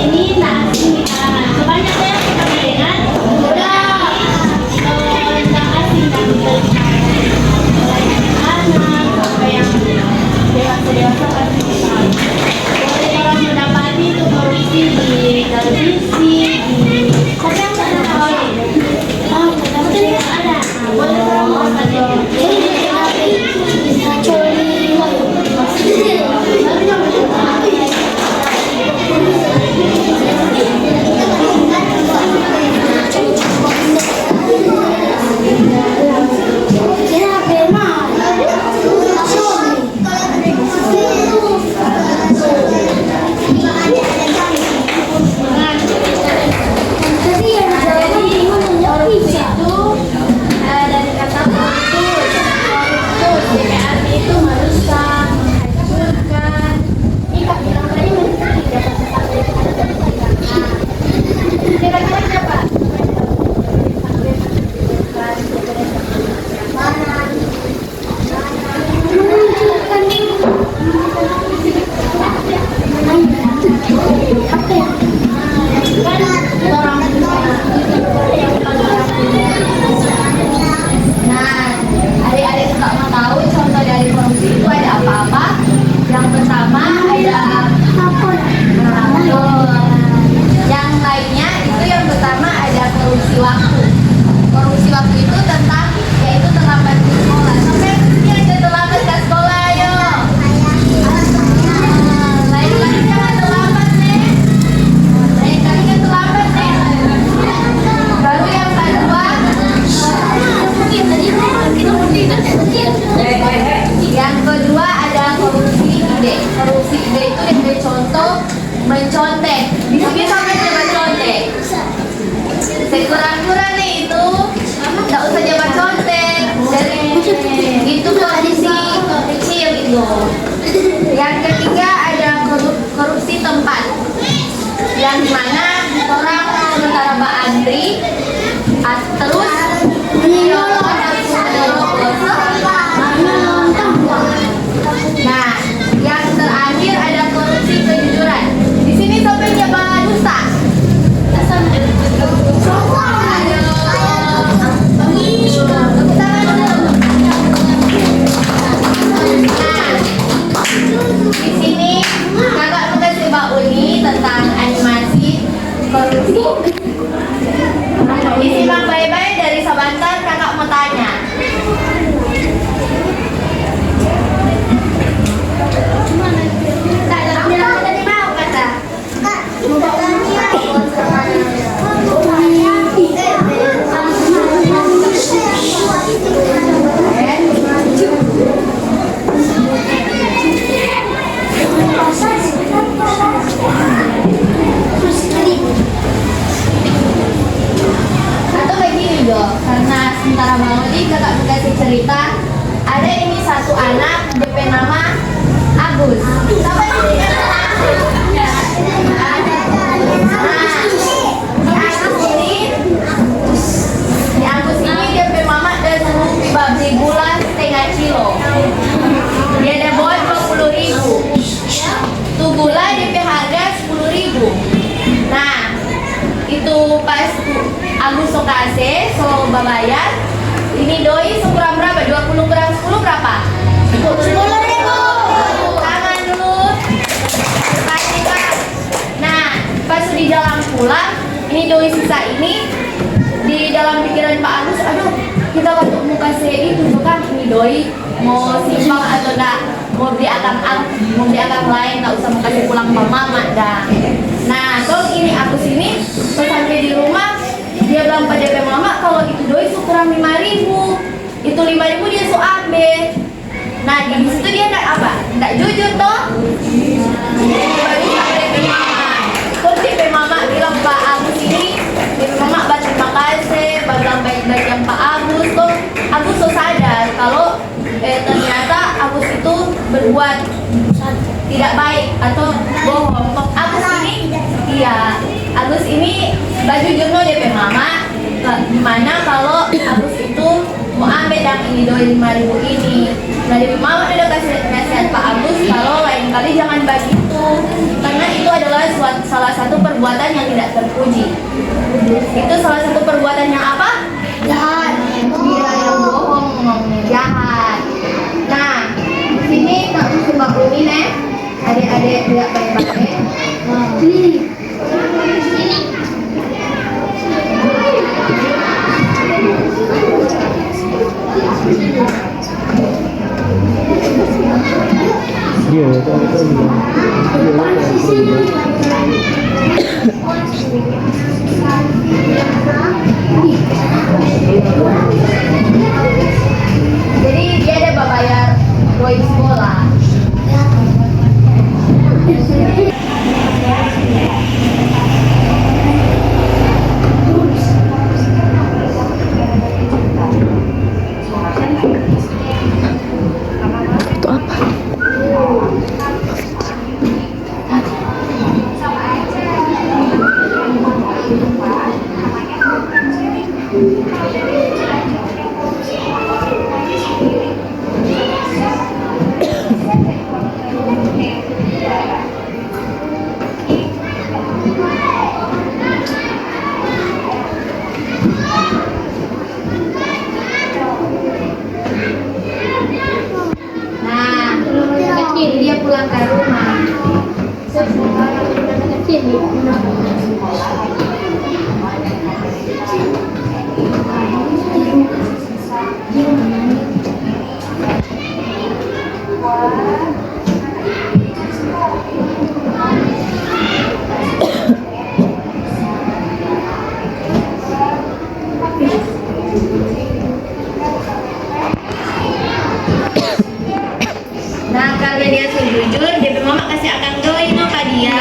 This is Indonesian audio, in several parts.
Ini mencontek. Di sini sampai jabat contek. Sekurang-kurang nih itu nggak usah jabat contek. Dari itu kondisi kecil itu. Yang ketiga ada korupsi tempat. Yang mana orang sementara Mbak Andri terus nah, yang terakhir ada korupsi kejujuran. Di sini sampai jabat dusta. Di sini kakak mau kasih Mbak Uni tentang animasi korupsi. Disimak baik-baik dari sebentar, kakak mau tanya. Tadi mau kata. Atau begini dong, karena sementara bangun ini kakak mau kasih cerita. Ada ini satu anak, DP nama Agus. Siapa ini? Di Agus ini DP mama dan beli gula setengah kilo. Dia ada bawa 20.000. Tuh gula DP harga 10.000. Nah, itu pas Agus so kasih, so bayar. Ini doi sekurang berapa? 20 kurang 10 berapa? 10.000. Tangan dulu. Kasih Kak. Nah, pas di jalan pulang, ini doi sisa ini di dalam pikiran Pak Agus, aduh, kita waktu mau kasih itu tuh kan ini doi mau simpang atau enggak, mau beli akang lain, nggak usah mau kasih pulang ke mama dah. Nah, kalau ini aku sini pas sampai di rumah dia bilang pada DP mama kalau itu doi kurang 5.000. Itu 5.000 dia so ambil. Nah, di situ dia enggak jujur toh. Baru sama DP mama. Terus DP mama bilang Pak Agus ini, DP mama terima kasih, bilang baik-baik yang Pak Agus tuh. Agus so sadar kalau ternyata Agus itu berbuat tidak baik atau bohong. Agus ini, iya, Agus ini baju jurno DP mama. Gimana kalau Agus itu mau ambil yang ini doi 5.000 ini. Nah, DP mama udah kasih nasihat Pak Agus kalau lain kali jangan begitu, karena itu adalah salah satu perbuatan yang tidak terpuji. Itu salah satu perbuatan yang apa? Jahat. Dia yang bohong, ngomongnya jahat. Nah, di sini tak mesti Mbak Uni nih. Adik-adik lihat baik-baik. Jadi dia ada bayar doi sekolah. Itu apa? Dia pulang ke rumah. Nah, karena dia sejujur, DP mama kasih akang doi no kak dia.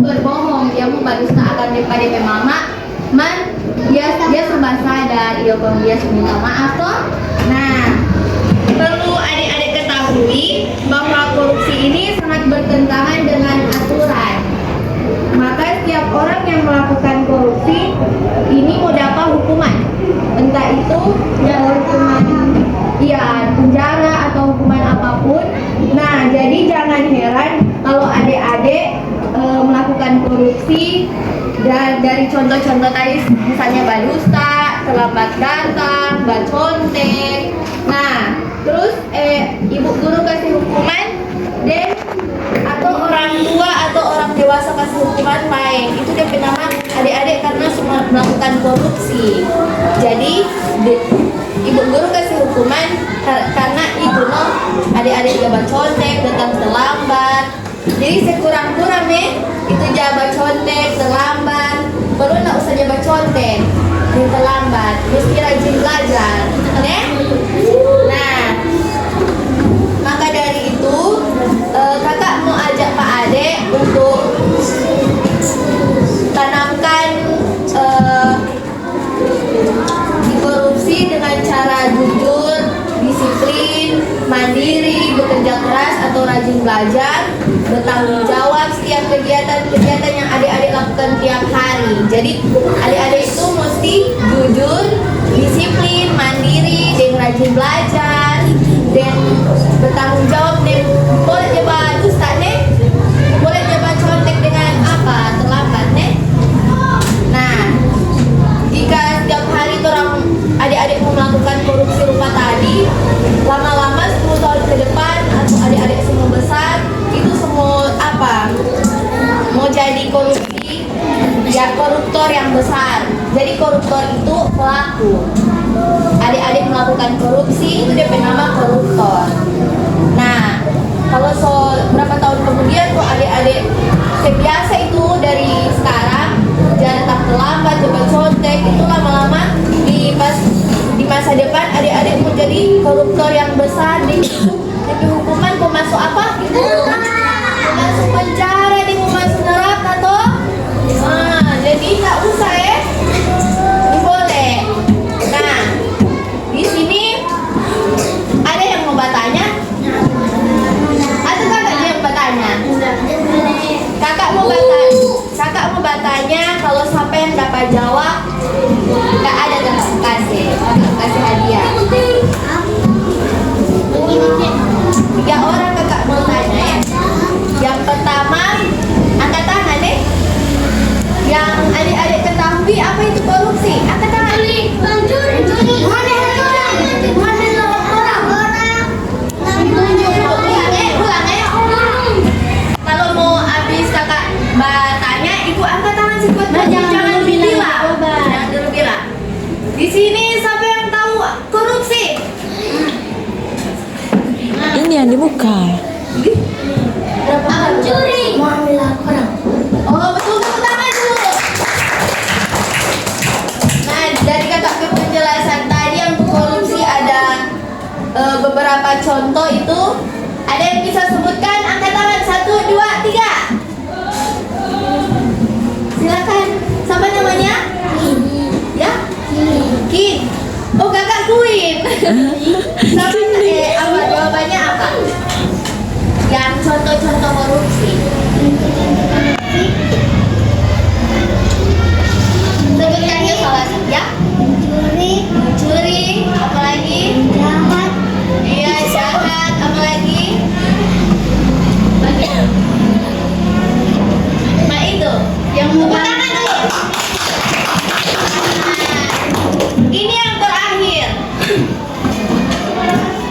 berbohong, dia mau berdusta akan DP mama, dia serba sadar, iya kalau dia minta maaf toh. Nah, perlu adik-adik ketahui bahwa korupsi ini sangat bertentangan dengan aturan. Maka setiap orang yang melakukan korupsi ini mau dapat hukuman, entah itu hukuman penjara atau hukuman apapun. Nah, jadi jangan heran kalau adik-adik melakukan korupsi dari contoh-contoh tadi, misalnya berdusta, terlambat datang, bercontek. Nah, terus ibu guru kasih hukuman dan atau orang tua atau orang dewasa kasih hukuman main, itu dia nama adik-adik karena semua melakukan korupsi. Jadi ibu guru kasih hukuman karena ibu adik-adik dia bercontek, datang terlambat. Jadi sekurang-kurang itu dia bercontek, terlambat, baru nggak usah dia bercontek, dia terlambat, mesti rajin belajar, oke? Nah, maka dari itu kakak mau ajak Pak Ade untuk tanamkan di korupsi dengan cara jujur, disiplin, mandiri, bekerja keras atau rajin belajar, bertanggung jawab setiap kegiatan-kegiatan yang adik-adik lakukan tiap hari. Jadi adik-adik itu mesti jujur, disiplin, mandiri, dan rajin belajar, dan bertanggung jawab. Dan boleh coba dusta nih, boleh coba contek dengan apa terlambat nih. Nah, jika setiap hari orang adik-adik mau melakukan korupsi rupa tadi, lama-lama 10 tahun ke depan atau adik-adik semua besar itu semua mau jadi korupsi, ya koruptor yang besar. Jadi koruptor itu pelaku. Adik-adik melakukan korupsi itu dia nama koruptor. Nah, kalau berapa tahun kemudian tuh adik-adik terbiasa itu dari sekarang jangan tak terlambat, coba contek, itu lama-lama di masa depan adik-adik mau jadi koruptor yang besar, di hukuman mau masuk apa gitu, mau masuk penjara, dia mau masuk neraka toh. Jadi nggak usah boleh. Nah, di sini ada yang mau bertanya atau kakak yang bertanya? Kakak mau bertanya, kalau sampai yang dapat jawab nggak ada kakak kasih hadiah. 3 orang kakak mau tanya ya. Yang pertama angkat tangan deh. Yang adik-adik ketahui apa itu korupsi, angkat tangan. Kalau mau habis kakak bertanya, ibu angkat tangan cepat. Jangan dulu bilang. Di sini siapa yang tahu korupsi? Ini yang dibuka. Mencuri. Oh betul, tepuk tangan dulu. Nah, dari kakak penjelasan tadi yang korupsi ada beberapa contoh itu. Ada yang bisa sebutkan? Angkat tangan 1, 2, 3. Silakan. Siapa namanya? Ya? Kin. Oh kakak Queen. Apa jawabannya apa? Yang contoh-contoh korupsi. Sebutkan ya salah satu ya. Mencuri, apa lagi? Jahat. Iya, jahat, apa lagi? Nah itu, yang tangan dulu. Ini yang terakhir.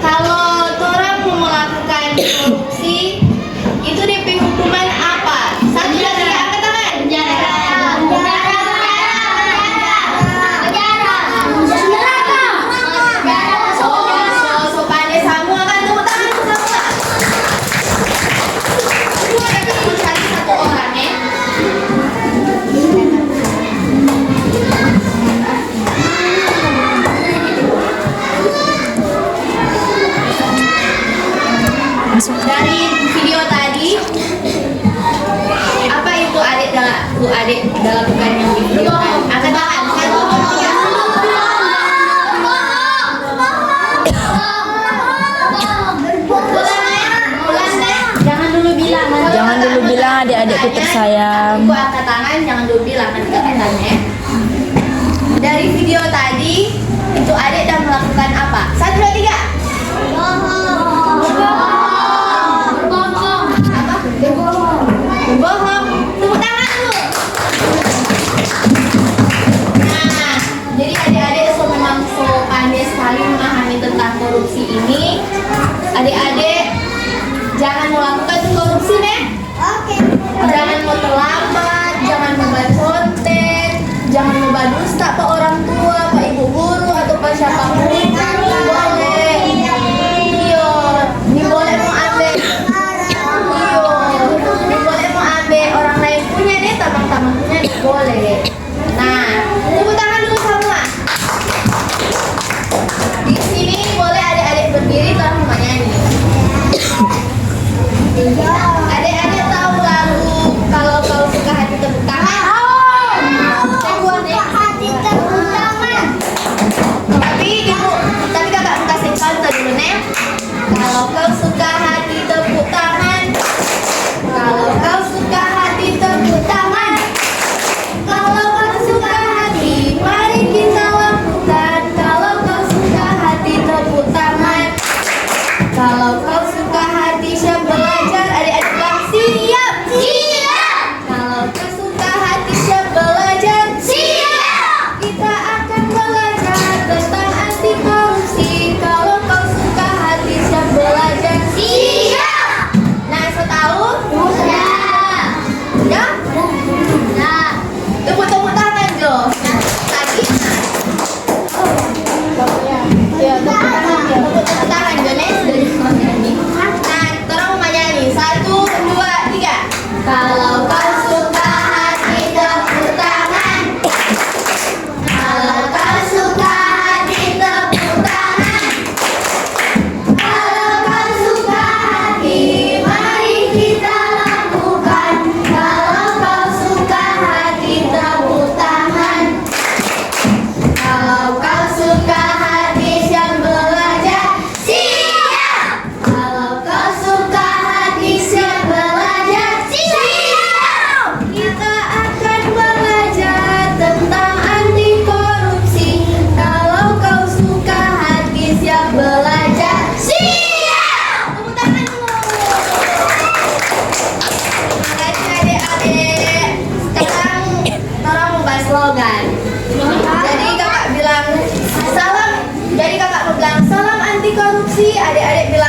Kalau orang mau melakukan korupsi, itu DP hukuman apa? 1, 2, 3, angkat tangan. So pandai semua kan, tepuk tangan semua. Itu ada cari 1 orang ya. waktu adik udah lakukan yang divideokan? Angkat tangan. 1, 2, 3. Jangan dulu bilang. Jangan dulu bilang adik-adikku tersayang. Aku angkat tangan, jangan dulu bilang nanti katanya. Dari video tadi itu adik dah melakukan apa? 1, 2, 3. Berbohong. Apa? Berbohong. Tepuk tangan dulu. Nah, jadi adik-adik memang pandai sekali memahami tentang korupsi ini. Adik-adik jangan melakukan korupsi nih. Oke. Jangan mau terlambat, jangan membuat konten, jangan membuat dusta ke orang tua, ke ibu guru atau ke siapapun. Boleh. Iya, ini boleh mau ambil. Iya, ini boleh mau ambil orang lain punya deh, teman-teman punya deh, boleh. Nah, tepuk tangan dulu semua. Di sini boleh adik-adik berdiri kalau mau nyanyi. Adik-adik tahu lagu kalau kau suka hati tepuk tangan? Tapi kakak kasih contoh dulu nih. Kalau kau suka hati tepuk tangan. Kalau kau suka hati tepuk tangan. Kalau kau suka hati, mari kita lakukan. Kalau kau suka hati tepuk tangan. Kalau kau suka hati siap belajar, adik-adik bilang siap. Siap. Kalau kau suka hati siap belajar, siap. Kita akan belajar tentang anti korupsi. Kalau kau suka hati siap belajar, siap. Nah, so tahu? Sudah. Sudah? Sudah. Tepuk-tepuk tangan Jo. Nah, tadi. Ya, tepuk tangan Jo nih. Nah, terus mau nyanyi. 1, 2, 3. Kalau kau suka hati tepuk tangan. Kalau kau suka hati tepuk tangan. Kalau kau suka hati, mari kita lakukan. Kalau kau suka hati tepuk tangan. Kalau kau suka hati siap belajar, siap. Kalau kau suka hati siap belajar, siap. Kita akan belajar tentang anti korupsi. Kalau kau suka hati siap belajar, siap. Tepuk tangan dulu. Terima kasih adik-adik. Sekarang tolong ubah slogan. Jadi kakak bilang salam. Jadi kakak mau bilang salam anti korupsi. Adik-adik bilang